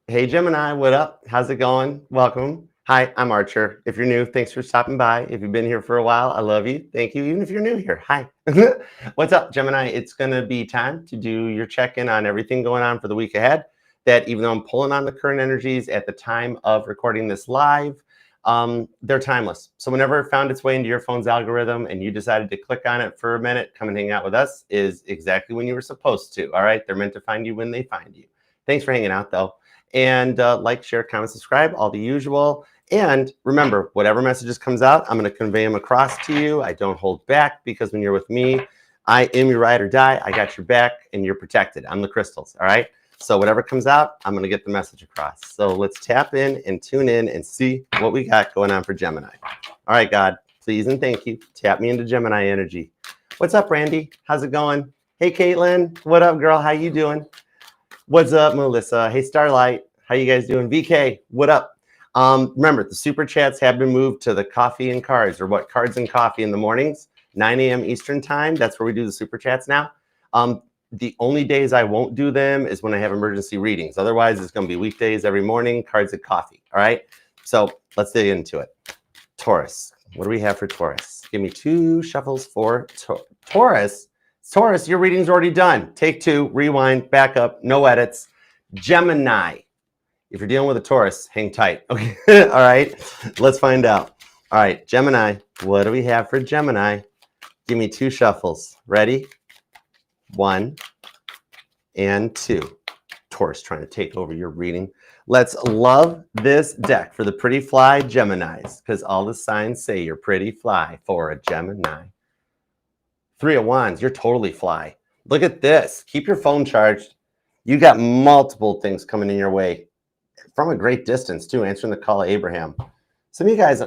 Hey Gemini, what up? How's it going? Welcome. Hi, I'm Archer. If you're new, thanks for stopping by. If you've been here for a while, I love you. Thank you. Even if you're new here, hi. What's up, Gemini? It's going to be time to do your check-in on everything going on for the week ahead. That even though I'm pulling on the current energies at the time of recording this live, they're timeless. So whenever it found its way into your phone's algorithm and you decided to click on it for a minute, come and hang out with us is exactly when you were supposed to. All right. They're meant to find you when they find you. Thanks for hanging out though. And like, share, comment, subscribe, all the usual. And remember, whatever messages comes out, I'm going to convey them across to you. I don't hold back because when you're with me, I am your ride or die. I got your back and you're protected. I'm the crystals. All right. So whatever comes out, I'm going to get the message across. So let's tap in and tune in and see what we got going on for Gemini. All right, God, please and thank you. Tap me into Gemini energy. What's up, Randy? How's it going? Hey, Caitlin. What up, girl? How you doing? What's up, Melissa? Hey, Starlight. How you guys doing? VK, what up? Remember, the super chats have been moved to the coffee and cards, or what, cards and coffee in the mornings, 9 a.m. Eastern time. That's where we do the super chats now. The only days I won't do them is when I have emergency readings. Otherwise, it's going to be weekdays every morning, cards and coffee. All right. So let's dig into it. Taurus. What do we have for Taurus? Give me 2 shuffles for Taurus. Taurus, your reading's already done. Take 2, rewind, back up, no edits. Gemini. If you're dealing with a Taurus, hang tight. Okay. All right. Let's find out. All right. Gemini. What do we have for Gemini? Give me 2 shuffles. Ready? 1 and 2. Taurus trying to take over your reading. Let's love this deck for the pretty fly Geminis, because all the signs say you're pretty fly for a Gemini. 3 of Wands, you're totally fly. Look at this. Keep your phone charged. You got multiple things coming in your way from a great distance too, answering the call of Abraham. Some of you guys,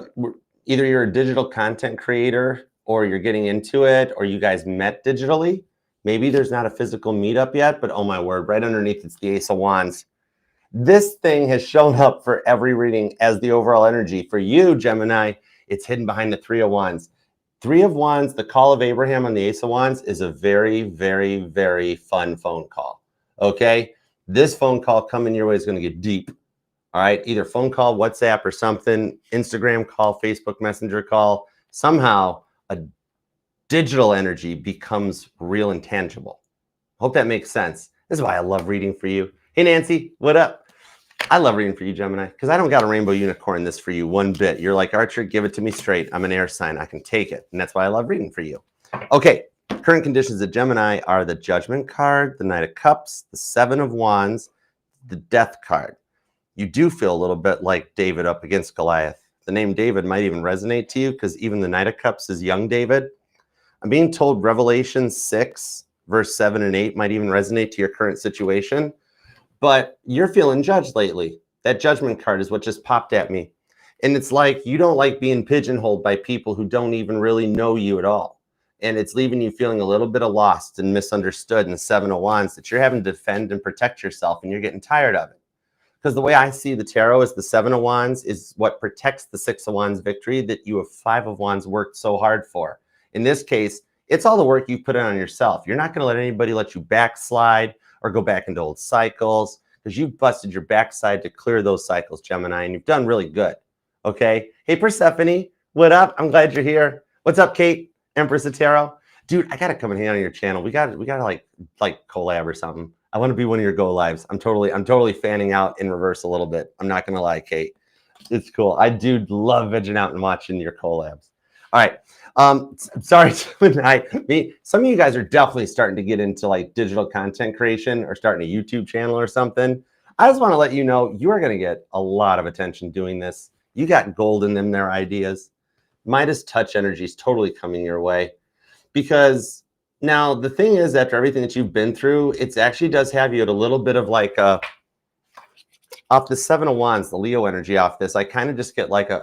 either you're a digital content creator or you're getting into it, or you guys met digitally. Maybe there's not a physical meetup yet, but oh my word, right underneath it's the Ace of Wands. This thing has shown up for every reading as the overall energy. For you, Gemini, it's hidden behind the 3 of Wands. 3 of Wands, the call of Abraham on the Ace of Wands is a very, very, very fun phone call. Okay? This phone call coming your way is going to get deep. All right? Either phone call, WhatsApp or something, Instagram call, Facebook Messenger call. Somehow, a digital energy becomes real and tangible. Hope that makes sense. This is why I love reading for you. Hey, Nancy, what up? I love reading for you, Gemini, because I don't got a rainbow unicorn this for you one bit. You're like, Archer, give it to me straight. I'm an air sign. I can take it. And that's why I love reading for you. Okay, current conditions of Gemini are the Judgment card, the Knight of Cups, the 7 of Wands, the Death card. You do feel a little bit like David up against Goliath. The name David might even resonate to you because even the Knight of Cups is young David. I'm being told Revelation 6, verse 7 and 8 might even resonate to your current situation. But you're feeling judged lately. That Judgment card is what just popped at me. And it's like you don't like being pigeonholed by people who don't even really know you at all. And it's leaving you feeling a little bit of lost and misunderstood in the 7 of Wands that you're having to defend and protect yourself, and you're getting tired of it. Because the way I see the tarot is the 7 of Wands is what protects the 6 of Wands victory that you have 5 of Wands worked so hard for. In this case, it's all the work you've put in on yourself. You're not going to let anybody let you backslide or go back into old cycles, because you've busted your backside to clear those cycles, Gemini, and you've done really good. Okay. Hey, Persephone, what up? I'm glad you're here. What's up, Kate? Empress of Tarot. Dude, I gotta come and hang out on your channel. We gotta like collab or something. I want to be one of your go lives. I'm totally fanning out in reverse a little bit. I'm not gonna lie, Kate. It's cool. I do love vegging out and watching your collabs. All right. Sorry, some of you guys are definitely starting to get into like digital content creation or starting a YouTube channel or something. I just want to let you know you are going to get a lot of attention doing this. You got gold in them, their ideas. Midas touch energy is totally coming your way, because now the thing is, after everything that you've been through, it actually does have you at a little bit of like a, off the 7 of Wands, the Leo energy off this, I kind of just get like a,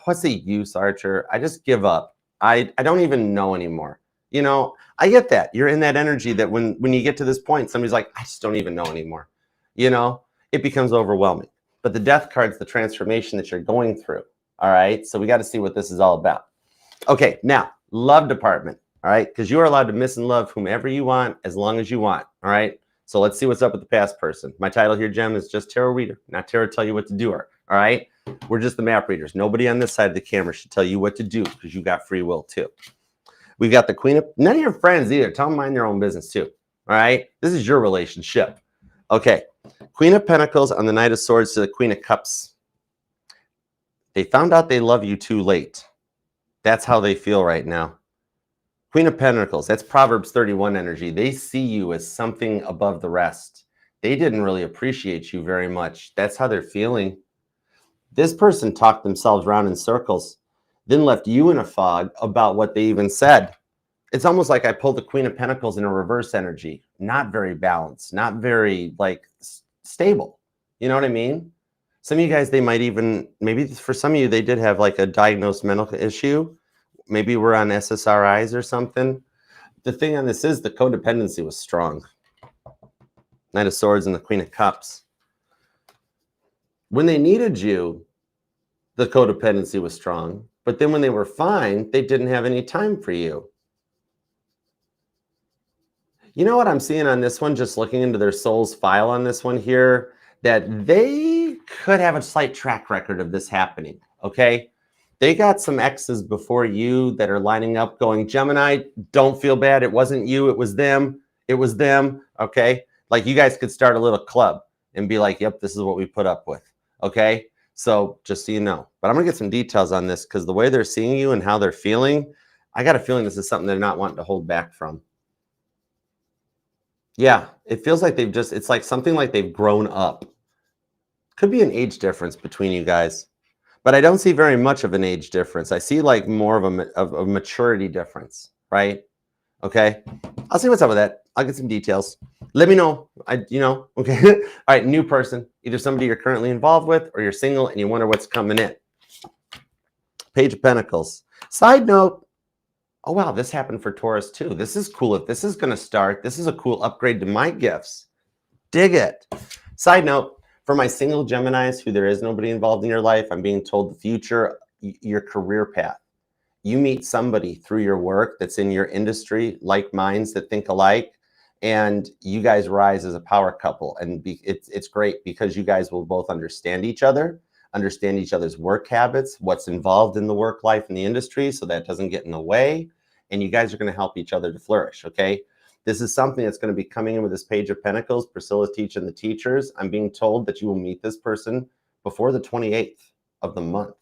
what's the use, Archer? I just give up. I don't even know anymore. You know, I get that. You're in that energy that when you get to this point, somebody's like, I just don't even know anymore. You know, it becomes overwhelming. But the Death card's the transformation that you're going through. All right. So we got to see what this is all about. Okay. Now, love department. All right. Because you are allowed to miss and love whomever you want as long as you want. All right. So let's see what's up with the past person. My title here, Gem, is just tarot reader, not tarot tell you what to do her. All right? We're just the map readers. Nobody on this side of the camera should tell you what to do because you got free will too. We've got the Queen of, none of your friends either. Tell them mind their own business too. All right? This is your relationship. Okay. Queen of Pentacles on the Knight of Swords to the Queen of Cups. They found out they love you too late. That's how they feel right now. Queen of Pentacles, that's Proverbs 31 energy. They see you as something above the rest. They didn't really appreciate you very much. That's how they're feeling. This person talked themselves around in circles, then left you in a fog about what they even said. It's almost like I pulled the Queen of Pentacles in a reverse energy. Not very balanced, not very like stable. You know what I mean? Some of you guys, they might even, maybe for some of you, they did have like a diagnosed mental issue. Maybe we're on SSRIs or something. The thing on this is the codependency was strong. Knight of Swords and the Queen of Cups. When they needed you, the codependency was strong. But then when they were fine, they didn't have any time for you. You know what I'm seeing on this one, just looking into their soul's file on this one here, that they could have a slight track record of this happening, okay? They got some exes before you that are lining up going, Gemini, don't feel bad. It wasn't you. It was them. It was them. Okay. Like you guys could start a little club and be like, yep, this is what we put up with. Okay. So just so you know, but I'm going to get some details on this because the way they're seeing you and how they're feeling, I got a feeling this is something they're not wanting to hold back from. Yeah. It feels like they've just, it's like something like they've grown up. Could be an age difference between you guys. But I don't see very much of an age difference. I see like more of a maturity difference, right? Okay. I'll see what's up with that. I'll get some details. Let me know. Okay. All right. New person, either somebody you're currently involved with or you're single and you wonder what's coming in. Page of Pentacles. Side note. Oh, wow. This happened for Taurus too. This is cool. If this is going to start, this is a cool upgrade to my gifts. Dig it. Side note. For my single Geminis who there is nobody involved in your life, I'm being told the future, your career path. You meet somebody through your work that's in your industry, like minds that think alike, and you guys rise as a power couple. And it's great because you guys will both understand each other's work habits, what's involved in the work life in the industry, so that doesn't get in the way. And you guys are going to help each other to flourish, okay? This is something that's going to be coming in with this Page of Pentacles. Priscilla's teaching the teachers. I'm being told that you will meet this person before the 28th of the month.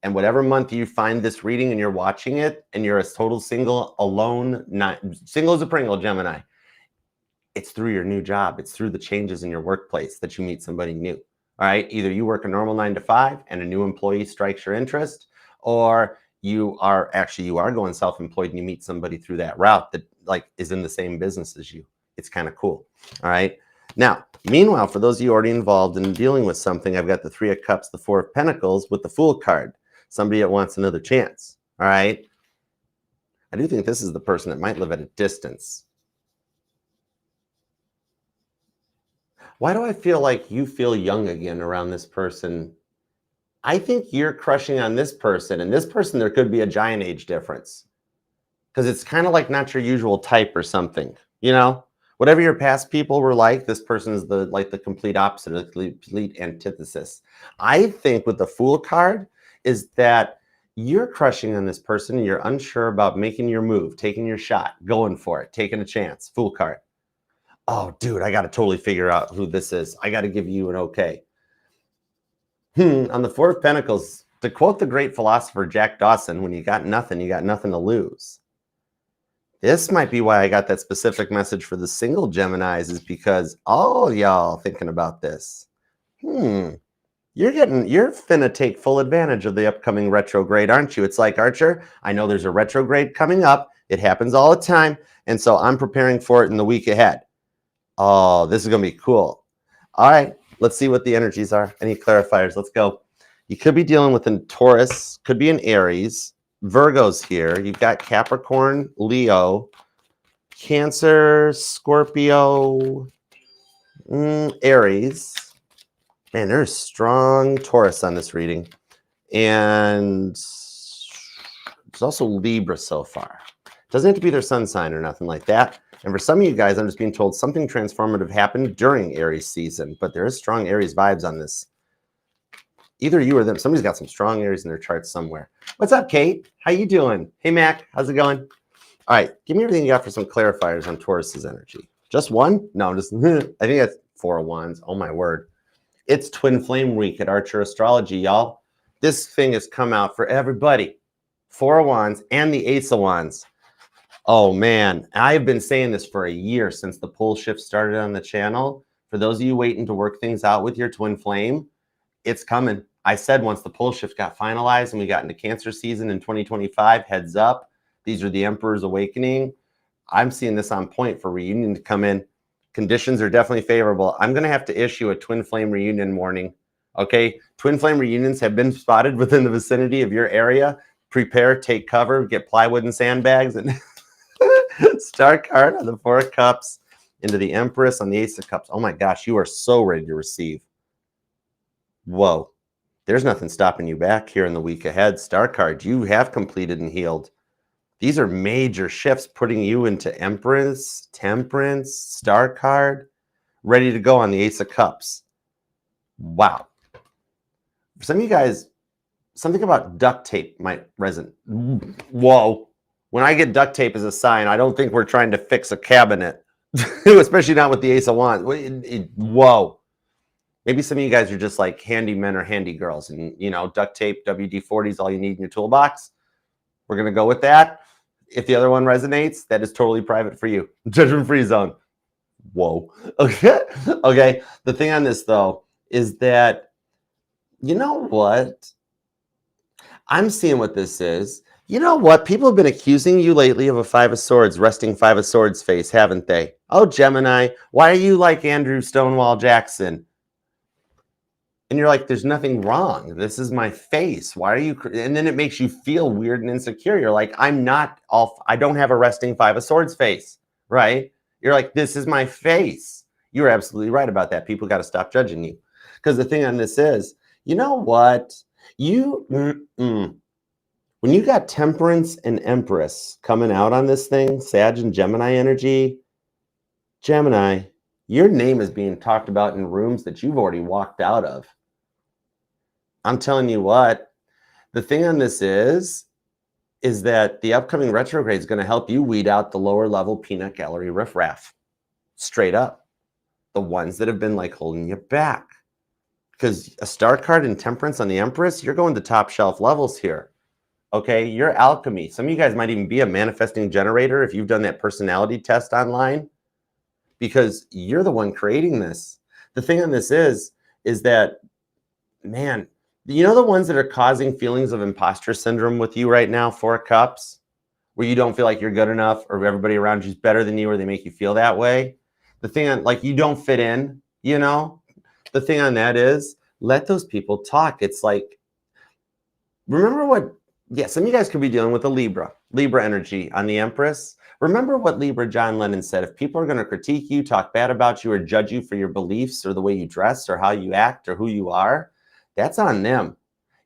And whatever month you find this reading and you're watching it and you're a total single, alone, not single as a Pringle, Gemini, it's through your new job. It's through the changes in your workplace that you meet somebody new. All right. Either you work a normal 9 to 5 and a new employee strikes your interest, or you are going self-employed and you meet somebody through that route that like is in the same business as you. It's kind of cool. All right. Now, meanwhile, for those of you already involved in dealing with something, I've got the 3 of Cups, the 4 of Pentacles with the Fool card. Somebody that wants another chance. All right. I do think this is the person that might live at a distance. Why do I feel like you feel young again around this person? I think you're crushing on this person, and this person, there could be a giant age difference because it's kind of like not your usual type or something, you know, whatever your past people were like, this person is the complete opposite, the complete antithesis. I think with the Fool card is that you're crushing on this person and you're unsure about making your move, taking your shot, going for it, taking a chance. Fool card. Oh, dude, I got to totally figure out who this is. I got to give you an okay. On the 4 of Pentacles, to quote the great philosopher Jack Dawson, when you got nothing to lose. This might be why I got that specific message for the single Geminis, is because all y'all thinking about this. You're finna take full advantage of the upcoming retrograde, aren't you? It's like, Archer, I know there's a retrograde coming up. It happens all the time. And so I'm preparing for it in the week ahead. Oh, this is going to be cool. All right. Let's see what the energies are. Any clarifiers? Let's go. You could be dealing with a Taurus, could be an Aries. Virgo's here. You've got Capricorn, Leo, Cancer, Scorpio, Aries. Man, there's strong Taurus on this reading. And there's also Libra so far. Doesn't have to be their sun sign or nothing like that. And for some of you guys, I'm just being told something transformative happened during Aries season, but there is strong Aries vibes on this. Either you or them. Somebody's got some strong Aries in their charts somewhere. What's up, Kate? How you doing? Hey, Mac. How's it going? All right. Give me everything you got for some clarifiers on Taurus's energy. Just one? No, just I think that's 4 of Wands. Oh, my word. It's Twin Flame Week at Archer Astrology, y'all. This thing has come out for everybody. 4 of Wands and the Ace of Wands. Oh, man. I've been saying this for a year since the pole shift started on the channel. For those of you waiting to work things out with your twin flame, it's coming. I said once the pole shift got finalized and we got into Cancer season in 2025, heads up. These are the Emperor's awakening. I'm seeing this on point for reunion to come in. Conditions are definitely favorable. I'm going to have to issue a twin flame reunion warning. Okay. Twin flame reunions have been spotted within the vicinity of your area. Prepare, take cover, get plywood and sandbags, and star card on the 4 of Cups into the Empress on the Ace of Cups. Oh my gosh, you are so ready to receive. Whoa. There's nothing stopping you back here in the week ahead. Star card, you have completed and healed. These are major shifts putting you into Empress, Temperance, Star card, ready to go on the Ace of Cups. Wow. For some of you guys, something about duct tape might resonate. Whoa. When I get duct tape as a sign, I don't think we're trying to fix a cabinet, especially not with the Ace of Wands. Whoa. Maybe some of you guys are just like handy men or handy girls, and you know, duct tape, WD-40 is all you need in your toolbox. We're going to go with that. If the other one resonates, that is totally private for you. Judgment-free zone. Whoa. Okay. Okay. The thing on this, though, is that, you know what? I'm seeing what this is. You know what? People have been accusing you lately of a 5 of Swords, resting 5 of Swords face, haven't they? Oh, Gemini, why are you like Andrew Stonewall Jackson? And you're like, there's nothing wrong. This is my face. Why are you? And then it makes you feel weird and insecure. You're like, I don't have a resting 5 of Swords face, right? You're like, this is my face. You're absolutely right about that. People got to stop judging you. Because the thing on this is, you know what? When you got Temperance and Empress coming out on this thing, Sag and Gemini energy, Gemini, your name is being talked about in rooms that you've already walked out of. I'm telling you what, the thing on this is that the upcoming retrograde is going to help you weed out the lower level peanut gallery riffraff. Straight up. The ones that have been like holding you back. Because a star card in Temperance on the Empress, you're going to top shelf levels here. Okay, your alchemy. Some of you guys might even be a manifesting generator if you've done that personality test online, because you're the one creating this. The thing on this is that, man, you know the ones that are causing feelings of imposter syndrome with you right now, 4 Cups, where you don't feel like you're good enough or everybody around you is better than you or they make you feel that way? The thing on, like, you don't fit in, you know? The thing on that is, let those people talk. It's like, remember what, some of you guys could be dealing with a Libra energy on the Empress. Remember what Libra John Lennon said: if people are going to critique you, talk bad about you, or judge you for your beliefs or the way you dress or how you act or who you are, that's on them.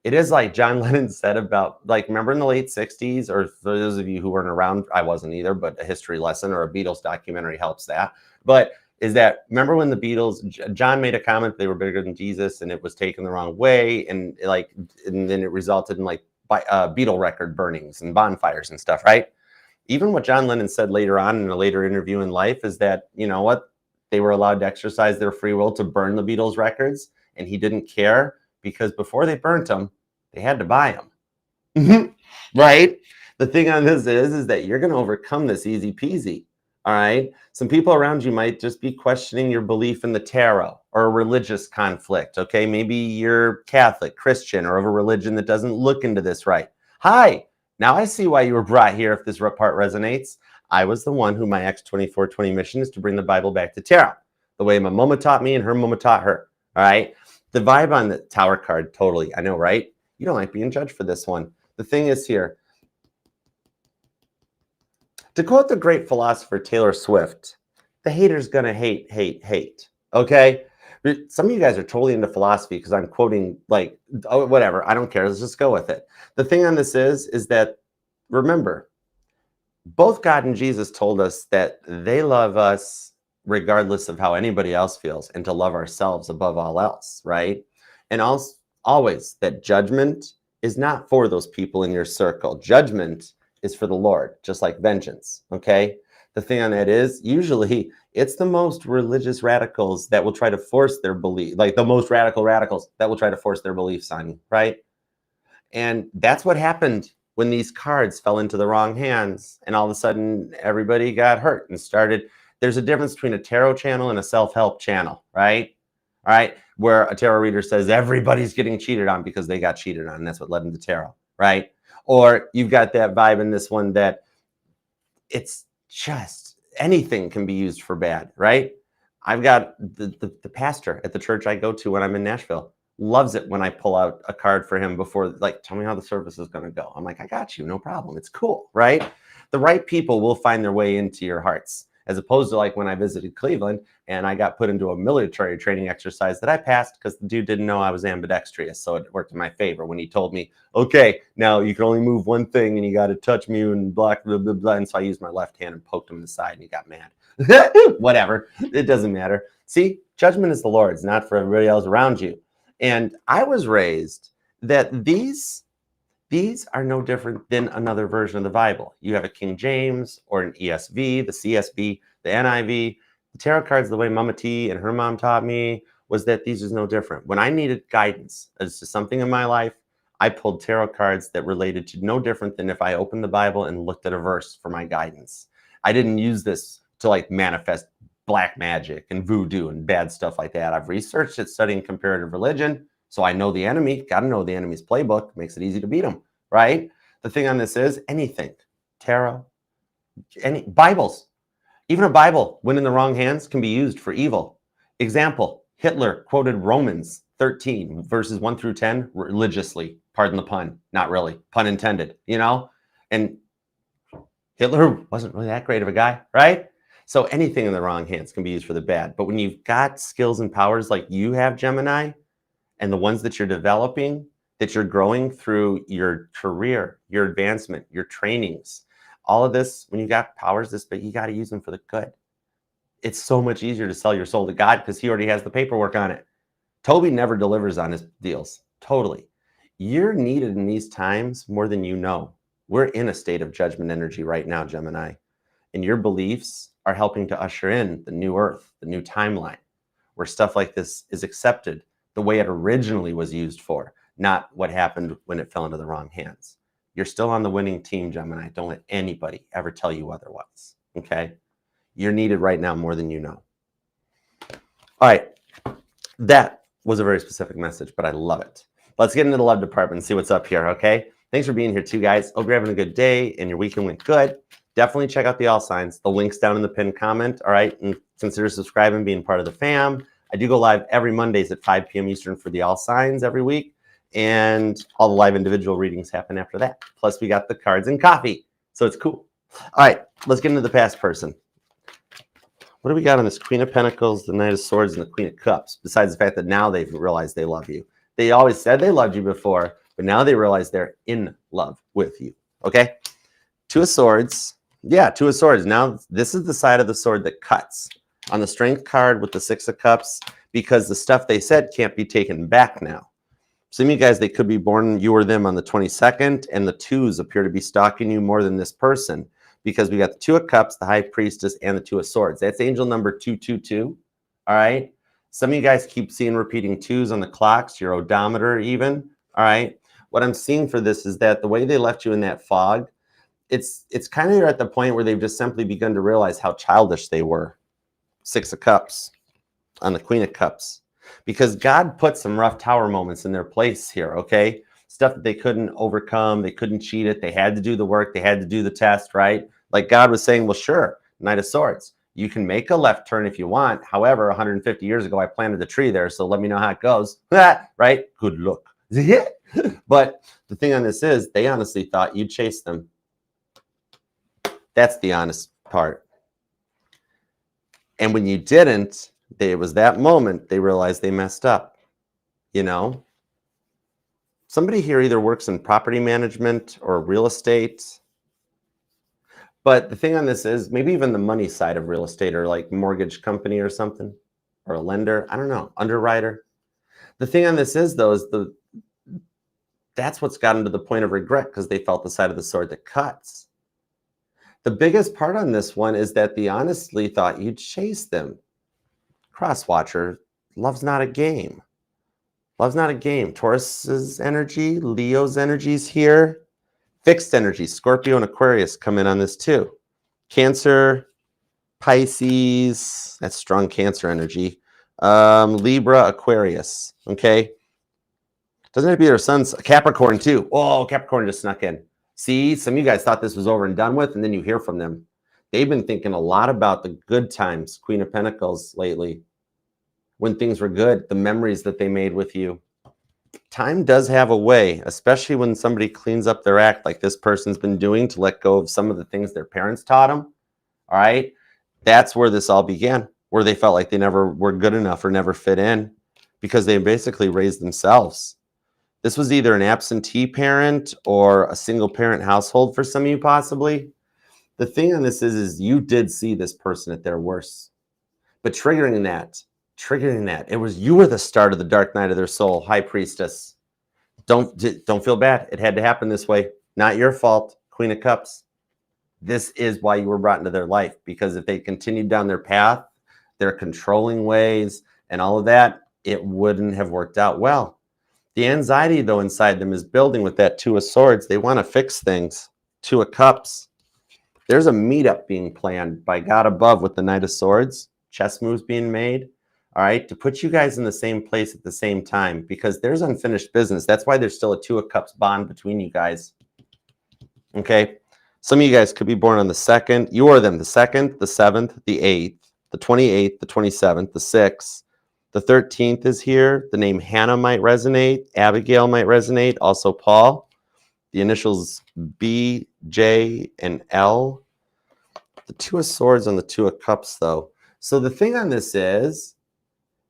It is like John Lennon said about, like, remember in the late 60s, or for those of you who weren't around, I wasn't either, but a history lesson or a Beatles documentary helps that. But is that, remember when the Beatles, John made a comment they were bigger than Jesus, and it was taken the wrong way, and then it resulted in like Beatle record burnings and bonfires and stuff, right? Even what John Lennon said later on in a later interview in life is that, you know what, they were allowed to exercise their free will to burn the Beatles records, and he didn't care, because before they burnt them, they had to buy them. Right? The thing on this is that you're going to overcome this easy peasy. All right. Some people around you might just be questioning your belief in the tarot or a religious conflict. Okay. Maybe you're Catholic, Christian, or of a religion that doesn't look into this right. Hi. Now I see why you were brought here. If this part resonates, I was the one who my X2420 mission is to bring the Bible back to tarot, the way my mama taught me and her mama taught her. All right. The vibe on the Tower card, totally. I know, right? You don't like being judged for this one. The thing is here, to quote the great philosopher Taylor Swift, the hater's gonna hate, hate, hate. Okay? Some of you guys are totally into philosophy because I'm quoting, like, oh, whatever. I don't care. Let's just go with it. The thing on this is that, remember, both God and Jesus told us that they love us regardless of how anybody else feels, and to love ourselves above all else, right? And also, always that judgment is not for those people in your circle. Judgment is for the Lord, just like vengeance, okay? The thing on that is, usually it's the most religious radicals that will try to force their belief, like the most radical radicals that will try to force their beliefs on you, right? And that's what happened when these cards fell into the wrong hands, and all of a sudden everybody got hurt and started. There's a difference between a tarot channel and a self-help channel, right? All right, where a tarot reader says everybody's getting cheated on because they got cheated on, and that's what led them to tarot, right? Or you've got that vibe in this one that it's just anything can be used for bad, right? I've got the pastor at the church I go to when I'm in Nashville loves it when I pull out a card for him before, like, tell me how the service is going to go. I'm like, I got you, no problem. It's cool, right? The right people will find their way into your hearts, as opposed to like when I visited Cleveland and I got put into a military training exercise that I passed because the dude didn't know I was ambidextrous. So it worked in my favor when he told me, okay, now you can only move one thing and you got to touch me and blah, blah, blah, blah. And so I used my left hand and poked him in the side and he got mad. Whatever, it doesn't matter. See, judgment is the Lord's, not for everybody else around you. And I was raised that these are no different than another version of the Bible. You have a King James or an ESV, the CSB, the NIV. The tarot cards, the way Mama T and her mom taught me, was that these is no different. When I needed guidance as to something in my life, I pulled tarot cards that related to no different than if I opened the Bible and looked at a verse for my guidance. I didn't use this to like manifest black magic and voodoo and bad stuff like that. I've researched it studying comparative religion, so I know the enemy. Got to know the enemy's playbook. Makes it easy to beat him, right? The thing on this is anything, tarot, any Bibles, even a Bible when in the wrong hands can be used for evil. Example, Hitler quoted Romans 13 verses 1 through 10 religiously. Pardon the pun, not really, pun intended, you know? And Hitler wasn't really that great of a guy, right? So anything in the wrong hands can be used for the bad. But when you've got skills and powers like you have, Gemini, and the ones that you're developing, that you're growing through your career, your advancement, your trainings, all of this, when you got powers this big, you got to use them for the good. It's so much easier to sell your soul to God because he already has the paperwork on it. Toby never delivers on his deals. Totally. You're needed in these times more than you know. We're in a state of judgment energy right now, Gemini. And your beliefs are helping to usher in the new earth, the new timeline, where stuff like this is accepted the way it originally was used for, not what happened when it fell into the wrong hands. You're still on the winning team, Gemini. Don't let anybody ever tell you otherwise, okay? You're needed right now more than you know. All right, that was a very specific message, but I love it. Let's get into the love department and see what's up here, okay? Thanks for being here too, guys. Hope you're having a good day and your weekend went good. Definitely check out the all signs. The link's down in the pinned comment, all right? And consider subscribing, being part of the fam. I do go live every Mondays at 5 p.m. Eastern for the all signs every week. And all the live individual readings happen after that. Plus, we got the cards and coffee. So it's cool. All right, let's get into the past person. What do we got on this? Queen of Pentacles, the Knight of Swords, and the Queen of Cups, besides the fact that now they've realized they love you. They always said they loved you before, but now they realize they're in love with you, okay? Two of Swords. Yeah, Two of Swords. Now, this is the side of the sword that cuts. On the Strength card with the Six of Cups, because the stuff they said can't be taken back now. Some of you guys, they could be born, you or them, on the 22nd, and the twos appear to be stalking you more than this person, because we got the Two of Cups, the High Priestess, and the Two of Swords. That's angel number 222, all right? Some of you guys keep seeing repeating twos on the clocks, your odometer even, all right? What I'm seeing for this is that the way they left you in that fog, it's kind of at the point where they've just simply begun to realize how childish they were. Six of Cups on the Queen of Cups, because God put some rough tower moments in their place here, okay? Stuff that they couldn't overcome, they couldn't cheat it, they had to do the work, they had to do the test, right? Like God was saying, well, sure, Knight of Swords, you can make a left turn if you want. However, 150 years ago, I planted a tree there, so let me know how it goes, right? Good luck. But the thing on this is, they honestly thought you'd chase them. That's the honest part. And when you didn't, it was that moment they realized they messed up, you know? Somebody here either works in property management or real estate. But the thing on this is maybe even the money side of real estate, or like mortgage company or something, or a lender. I don't know, underwriter. The thing on this is though, is that's what's gotten to the point of regret, because they felt the side of the sword that cuts. The biggest part on this one is that they honestly thought you'd chase them. Crosswatcher, love's not a game. Love's not a game. Taurus's energy, Leo's energies here. Fixed energy, Scorpio and Aquarius come in on this too. Cancer, Pisces, that's strong Cancer energy. Libra, Aquarius, okay? Doesn't have to be their sun's Capricorn too. Oh, Capricorn just snuck in. See, some of you guys thought this was over and done with, and then you hear from them. They've been thinking a lot about the good times, Queen of Pentacles lately. When things were good, the memories that they made with you. Time does have a way, especially when somebody cleans up their act like this person's been doing, to let go of some of the things their parents taught them. All right. That's where this all began, where they felt like they never were good enough or never fit in, because they basically raised themselves. This was either an absentee parent or a single parent household for some of you, possibly. The thing on this is you did see this person at their worst, but triggering that, it was, you were the start of the dark night of their soul, High Priestess. Don't feel bad. It had to happen this way. Not your fault, Queen of Cups. This is why you were brought into their life, because if they continued down their path, their controlling ways and all of that, it wouldn't have worked out well. The anxiety, though, inside them is building with that Two of Swords. They want to fix things. Two of Cups. There's a meetup being planned by God above with the Knight of Swords. Chess moves being made, all right, to put you guys in the same place at the same time, because there's unfinished business. That's why there's still a Two of Cups bond between you guys. Okay? Some of you guys could be born on the 2nd. You are them, the 2nd, the 7th, the 8th, the 28th, the 27th, the 6th. The 13th is here. The name Hannah might resonate. Abigail might resonate. Also Paul. The initials B, J, and L. The Two of Swords on the Two of Cups, though. So the thing on this is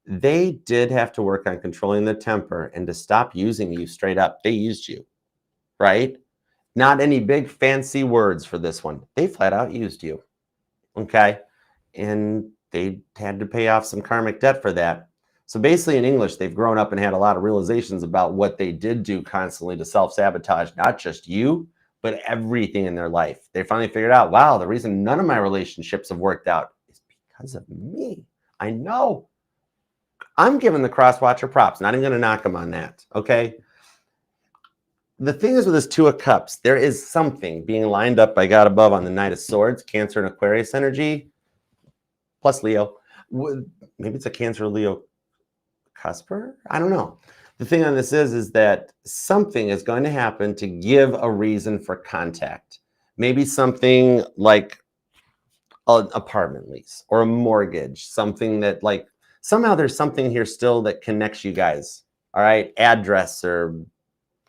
they did have to work on controlling their temper and to stop using you straight up. They used you, right? Not any big fancy words for this one. They flat out used you, okay? And they had to pay off some karmic debt for that. So basically in English, they've grown up and had a lot of realizations about what they did do constantly to self-sabotage, not just you, but everything in their life. They finally figured out, wow, the reason none of my relationships have worked out is because of me. I know. I'm giving the cross-watcher props. Not even going to knock them on that, okay? The thing is with this Two of Cups, there is something being lined up by God above on the Knight of Swords, Cancer and Aquarius energy, plus Leo. Maybe it's a Cancer Leo cusper? I don't know. The thing on this is that something is going to happen to give a reason for contact. Maybe something like an apartment lease or a mortgage, something that like, somehow there's something here still that connects you guys. All right, address or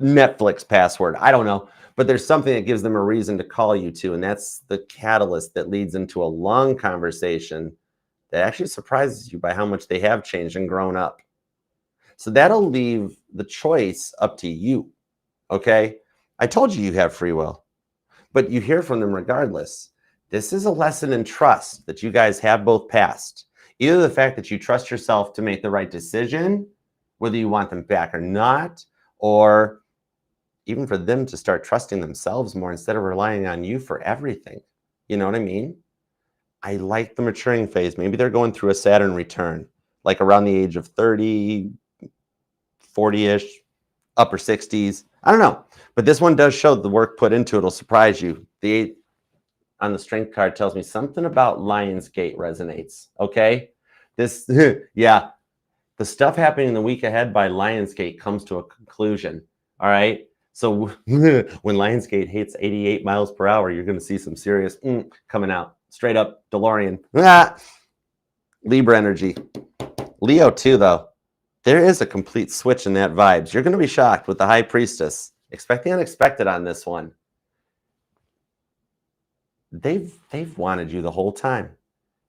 Netflix password, I don't know, but there's something that gives them a reason to call you to, and that's the catalyst that leads into a long conversation that actually surprises you by how much they have changed and grown up. So that'll leave the choice up to you, okay? I told you have free will, but you hear from them regardless. This is a lesson in trust that you guys have both passed. Either the fact that you trust yourself to make the right decision, whether you want them back or not, or even for them to start trusting themselves more instead of relying on you for everything. You know what I mean? I like the maturing phase. Maybe they're going through a Saturn return, like around the age of 30, 40-ish, upper 60s. I don't know. But this one does show the work put into it will surprise you. The 8 on the strength card tells me something about Lionsgate resonates. Okay? This, yeah. The stuff happening in the week ahead by Lionsgate comes to a conclusion. All right? So when Lionsgate hits 88 miles per hour, you're going to see some serious coming out. Straight up DeLorean. Libra energy. Leo too, though. There is a complete switch in that vibes. You're going to be shocked with the High Priestess. Expect the unexpected on this one. They've wanted you the whole time.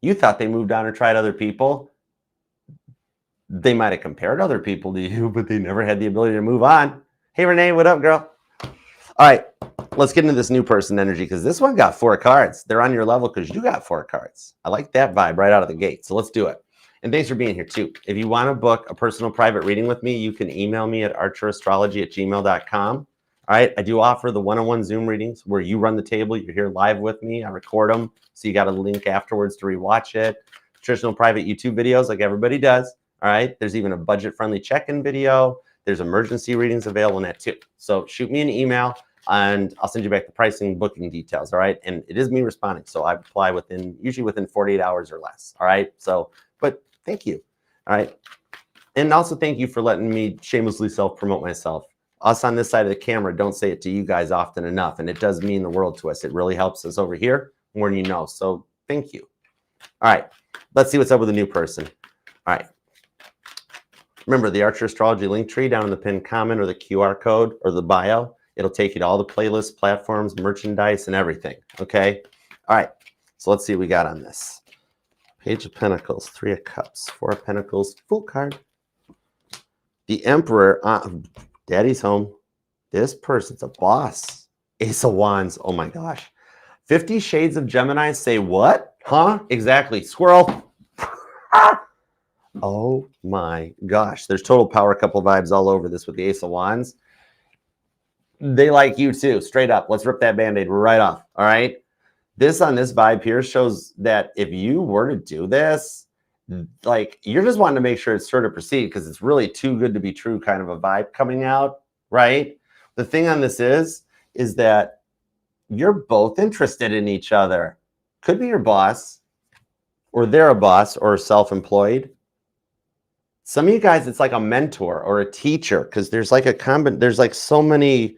You thought they moved on or tried other people. They might have compared other people to you, but they never had the ability to move on. Hey, Renee, what up, girl? All right. let's get into this new person energy, because this one got 4 cards. They're on your level because you got 4 cards. I like that vibe right out of the gate. So let's do it. And thanks for being here too. If you want to book a personal private reading with me, you can email me at archerastrology@gmail.com. All right. I do offer the one-on-one Zoom readings where you run the table. You're here live with me. I record them. So you got a link afterwards to rewatch it. Traditional private YouTube videos like everybody does. All right. There's even a budget-friendly check-in video. There's emergency readings available in that too. So shoot me an email and I'll send you back the pricing, booking details. All right. And it is me responding. So I reply usually within 48 hours or less. All right. So, but thank you. All right. And also thank you for letting me shamelessly self-promote myself. Us on this side of the camera don't say it to you guys often enough. And it does mean the world to us. It really helps us over here more than you know. So thank you. All right. Let's see what's up with the new person. All right. Remember the Archer Astrology link tree down in the pinned comment or the QR code or the bio. It'll take you to all the playlists, platforms, merchandise, and everything. Okay. All right. So let's see what we got on this. Page of Pentacles, 3 of Cups, 4 of Pentacles, full card. The Emperor, Daddy's home. This person's a boss. Ace of Wands, oh my gosh. 50 Shades of Gemini say what? Huh? Exactly. Squirrel. Oh my gosh. There's total power couple vibes all over this with the Ace of Wands. They like you too, straight up. Let's rip that Band-Aid right off, all right? This on this vibe here shows that if you were to do this, like you're just wanting to make sure it's sure to proceed because it's really too good to be true kind of a vibe coming out, right? The thing on this is that you're both interested in each other. Could be your boss or they're a boss or self-employed. Some of you guys, it's like a mentor or a teacher because there's like there's like so many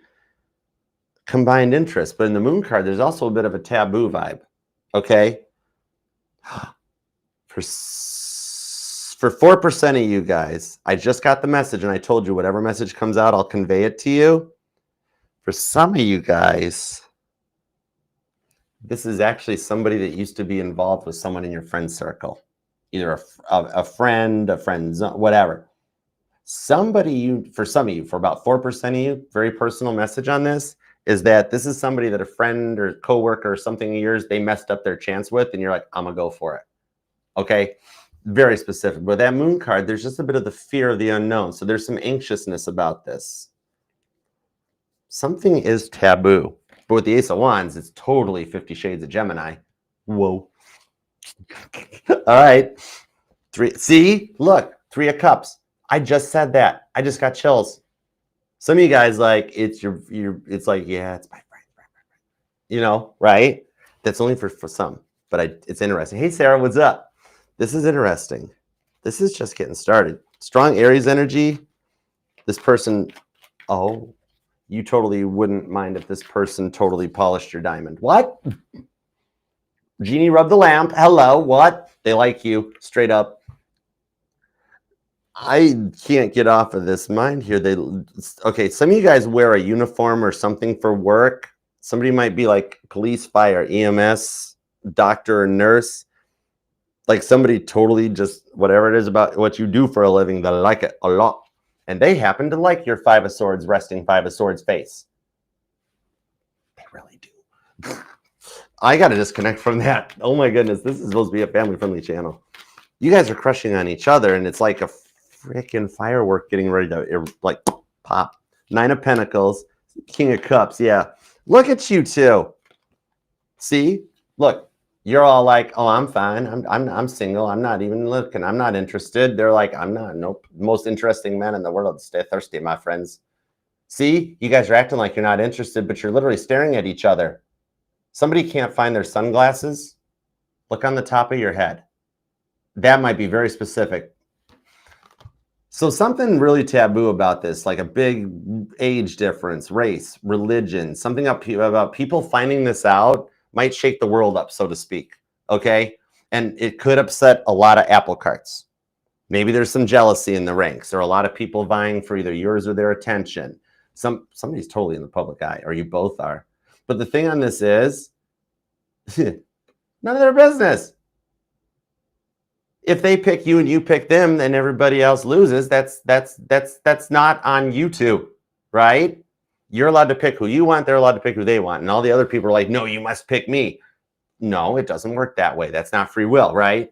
combined interests. But in the Moon card, there's also a bit of a taboo vibe. Okay. For 4% of you guys, I just got the message and I told you whatever message comes out, I'll convey it to you. For some of you guys, this is actually somebody that used to be involved with someone in your friend circle. Either a friend, whatever. Somebody for some of you, for about 4% of you, very personal message on this is that this is somebody that a friend or coworker or something of yours, they messed up their chance with, and you're like, I'm gonna go for it. Okay, very specific. But that Moon card, there's just a bit of the fear of the unknown. So there's some anxiousness about this. Something is taboo. But with the Ace of Wands, it's totally 50 Shades of Gemini. Whoa. All right. 3. See, look, 3 of Cups. I just said that. I just got chills. Some of you guys like it's it's like, yeah, it's my friend. You know, right? That's only for some, but it's interesting. Hey, Sarah, what's up? This is interesting. This is just getting started. Strong Aries energy. This person, oh, you totally wouldn't mind if this person totally polished your diamond. What? Genie rub the lamp. Hello, what? They like you, straight up. I can't get off of this mind here. Okay, some of you guys wear a uniform or something for work. Somebody might be like police, fire, EMS, doctor, or nurse. Like somebody totally just, whatever it is about what you do for a living, they like it a lot. And they happen to like your 5 of Swords, resting 5 of Swords face. They really do. I got to disconnect from that. Oh my goodness, this is supposed to be a family-friendly channel. You guys are crushing on each other, and it's like a freaking firework getting ready to like pop. 9 of Pentacles, King of Cups. Yeah, look at you two. See, look, you're all like, oh, I'm fine. I'm single. I'm not even looking. I'm not interested. They're like, I'm not. Nope. Most interesting men in the world. Stay thirsty, my friends. See, you guys are acting like you're not interested, but you're literally staring at each other. Somebody can't find their sunglasses. Look on the top of your head. That might be very specific. So something really taboo about this, like a big age difference, race, religion, something about people finding this out might shake the world up, so to speak. Okay. And it could upset a lot of apple carts. Maybe there's some jealousy in the ranks. There are a lot of people vying for either yours or their attention. Somebody's totally in the public eye, or you both are. But the thing on this is, none of their business. If they pick you and you pick them, then everybody else loses. That's not on you two, right? You're allowed to pick who you want. They're allowed to pick who they want. And all the other people are like, no, you must pick me. No, it doesn't work that way. That's not free will, right?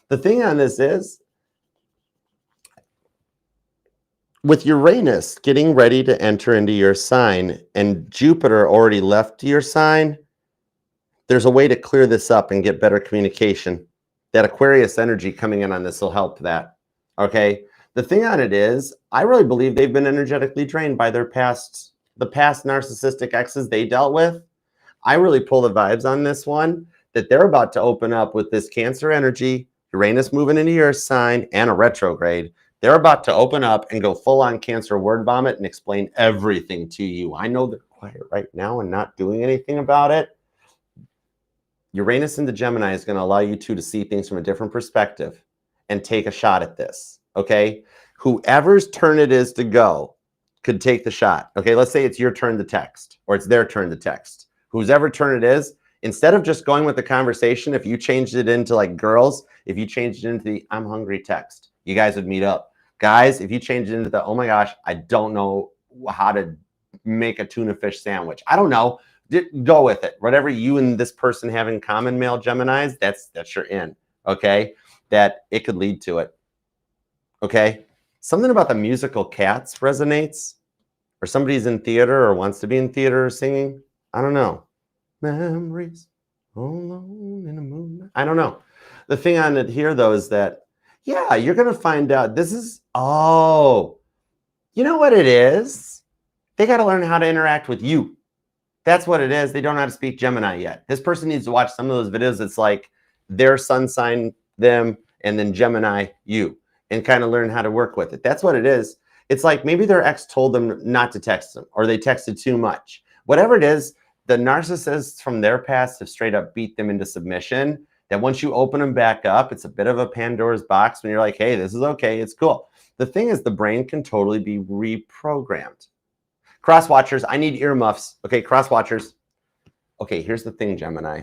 The thing on this is, with Uranus getting ready to enter into your sign and Jupiter already left your sign, there's a way to clear this up and get better communication. That Aquarius energy coming in on this will help that, okay? The thing on it is, I really believe they've been energetically drained by the past narcissistic exes they dealt with. I really pull the vibes on this one, that they're about to open up with this Cancer energy, Uranus moving into your sign, and a retrograde. They're about to open up and go full on Cancer word vomit and explain everything to you. I know they're quiet right now and not doing anything about it. Uranus into Gemini is going to allow you two to see things from a different perspective and take a shot at this, okay? Whoever's turn it is to go could take the shot, okay? Let's say it's your turn to text, or it's their turn to text. Whoever turn it is, instead of just going with the conversation, if you changed it into like girls, if you changed it into the I'm hungry text, you guys would meet up. Guys, if you change it into the, oh my gosh, I don't know how to make a tuna fish sandwich. I don't know. Go with it. Whatever you and this person have in common, male Geminis, that's your in, okay? That it could lead to it, okay? Something about the musical Cats resonates, or somebody's in theater or wants to be in theater or singing. I don't know. Memories alone in the moonlight. I don't know. The thing on it here, though, is that, yeah, you're going to find out this is, oh, you know what it is? They got to learn how to interact with you. That's what it is. They don't know how to speak Gemini yet. This person needs to watch some of those videos. It's like their sun sign, them, and then Gemini, you, and kind of learn how to work with it. That's what it is. It's like maybe their ex told them not to text them, or they texted too much. Whatever it is, the narcissists from their past have straight up beat them into submission. That once you open them back up, it's a bit of a Pandora's box when you're like, hey, this is okay. It's cool. The thing is, the brain can totally be reprogrammed. Cross watchers, I need earmuffs. Okay, cross watchers. Okay, here's the thing, Gemini.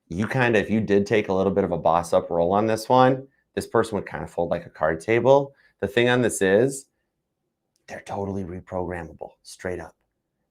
You kind of, if you did take a little bit of a boss up role on this one, this person would kind of fold like a card table. The thing on this is, they're totally reprogrammable, straight up.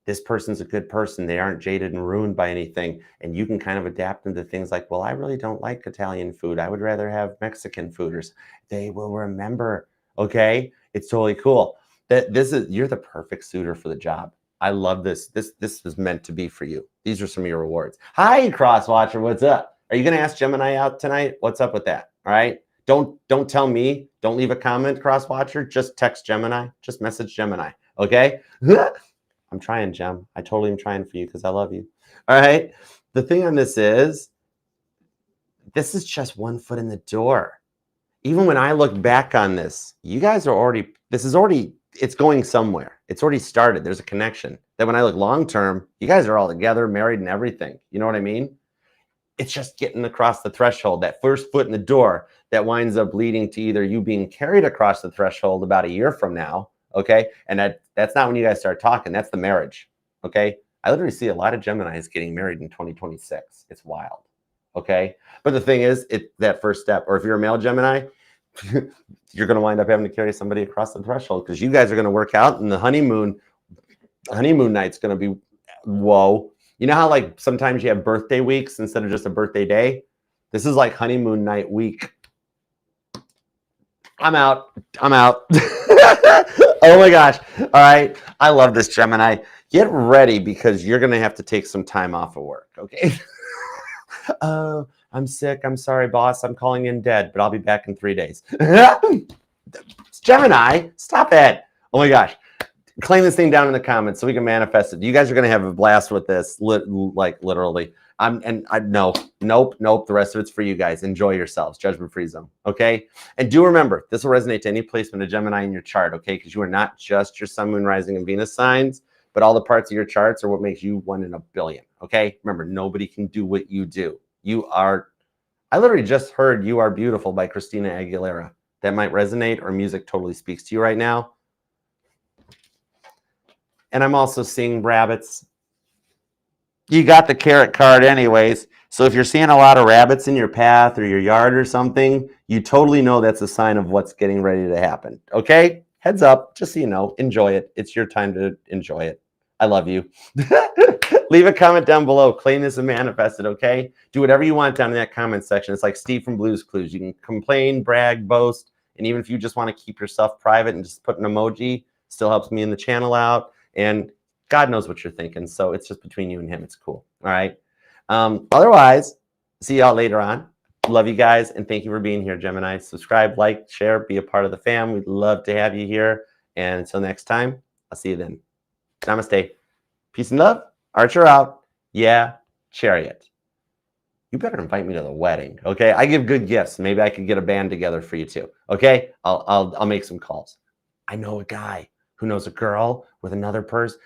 This person's a good person. They aren't jaded and ruined by anything. And you can kind of adapt into things like, well, I really don't like Italian food. I would rather have Mexican food. They will remember, okay? It's totally cool. You're the perfect suitor for the job. I love this. This is meant to be for you. These are some of your rewards. Hi, Crosswatcher. What's up? Are you going to ask Gemini out tonight? What's up with that? All right. Don't tell me. Don't leave a comment, Crosswatcher. Just text Gemini. Just message Gemini. Okay. I'm trying, Gem. I totally am trying for you because I love you. All right. The thing on this is just one foot in the door. Even when I look back on this, you guys are already. It's going somewhere. It's already started. There's a connection. That when I look long term, you guys are all together, married and everything. You know what I mean? It's just getting across the threshold, that first foot in the door that winds up leading to either you being carried across the threshold about a year from now, okay? And that's not when you guys start talking. That's the marriage, okay? I literally see a lot of Geminis getting married in 2026. It's wild, okay? But the thing is, it's that first step. Or if you're a male Gemini, you're going to wind up having to carry somebody across the threshold because you guys are going to work out, and the honeymoon night's going to be, whoa. You know how like sometimes you have birthday weeks instead of just a birthday day? This is like honeymoon night week. I'm out. Oh my gosh. All right. I love this, Gemini. Get ready because you're going to have to take some time off of work. Okay. I'm sick. I'm sorry, boss. I'm calling in dead, but I'll be back in 3 days. Gemini, stop it. Oh my gosh. Claim this thing down in the comments so we can manifest it. You guys are going to have a blast with this, like literally. Nope. The rest of it's for you guys. Enjoy yourselves. Judgment-free zone. Okay. And do remember, this will resonate to any placement of Gemini in your chart. Okay. Because you are not just your sun, moon, rising, and Venus signs, but all the parts of your charts are what makes you 1 in a billion. Okay. Remember, nobody can do what you do. I literally just heard You Are Beautiful by Christina Aguilera. That might resonate, or music totally speaks to you right now. And I'm also seeing rabbits. You got the carrot card anyways. So if you're seeing a lot of rabbits in your path or your yard or something, you totally know that's a sign of what's getting ready to happen. Okay? Heads up, just so you know, enjoy it. It's your time to enjoy it. I love you. Leave a comment down below. Claim this and manifest it, okay? Do whatever you want down in that comment section. It's like Steve from Blue's Clues. You can complain, brag, boast, and even if you just want to keep yourself private and just put an emoji, still helps me in the channel out. And God knows what you're thinking, so it's just between you and him. It's cool, all right? Otherwise, see y'all later on. Love you guys, and thank you for being here, Gemini. Subscribe, like, share, be a part of the fam. We'd love to have you here. And until next time, I'll see you then. Namaste. Peace and love. Archer out. Yeah, Chariot. You better invite me to the wedding, okay? I give good gifts. Maybe I could get a band together for you too, okay? I'll make some calls. I know a guy who knows a girl with another person.